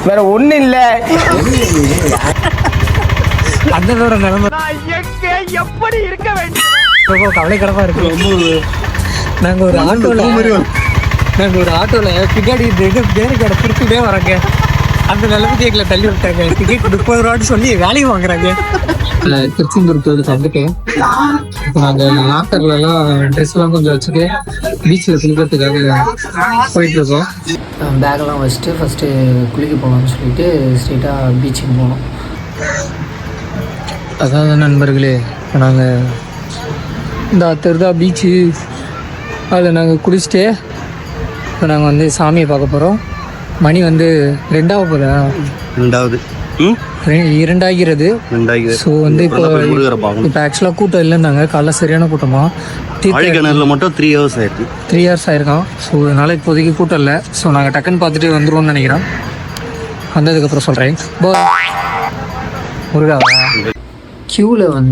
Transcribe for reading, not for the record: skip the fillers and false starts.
வேற ஒன்றும் இல்லை. அண்ணனோட நிலைமை எப்படி இருக்க வேண்டும் கவலைக்கிடமா இருக்கு. நாங்கள் ஒரு ஆட்டோவில் பின்னாடி பேரு கடை கொடுத்துட்டே வரோங்க. அந்த நிலைமைக்கு எங்களை தள்ளி விட்டாங்க. டிக்கெட் 30 ரூபான்னு சொல்லி வேலையும் வாங்குறாங்க. திருச்செந்தூர் வந்துட்டேன். இப்போ நாங்கள் லாக்கர்லாம் ட்ரெஸ்லாம் கொஞ்சம் வச்சுட்டு பீச்சில் குளிக்கிறதுக்காக போயிட்டு இருக்கோம். பேக்கெல்லாம் வச்சுட்டு ஃபஸ்ட்டு குளிக்க போகலாம்னு சொல்லிட்டு ஸ்ட்ரெயிட்டாக பீச்சுக்கு போனோம். அதாவது நண்பர்களே, நாங்கள் இந்த தெருதா பீச்சு அதில் நாங்கள் குளிச்சுட்டு இப்போ நாங்கள் வந்து சாமியை பார்க்க போகிறோம். மணி வந்து 2 2ஆகிறது. ஸோ வந்து இப்போ ஆக்சுவலாக கூட்டம் இல்லைன்னாங்க. காலைல சரியான கூட்டமாக மட்டும் 3 hours ஆயிருக்கு. 3 hours ஆயிருக்கான். ஸோ அதனால் இப்போதைக்கு கூட்டம் இல்லை. ஸோ நாங்கள் டக்குன்னு பார்த்துட்டு வந்துடுவோம்னு நினைக்கிறோம். வந்ததுக்கப்புறம் சொல்கிறேன். முருகா க்யூவில் வந்து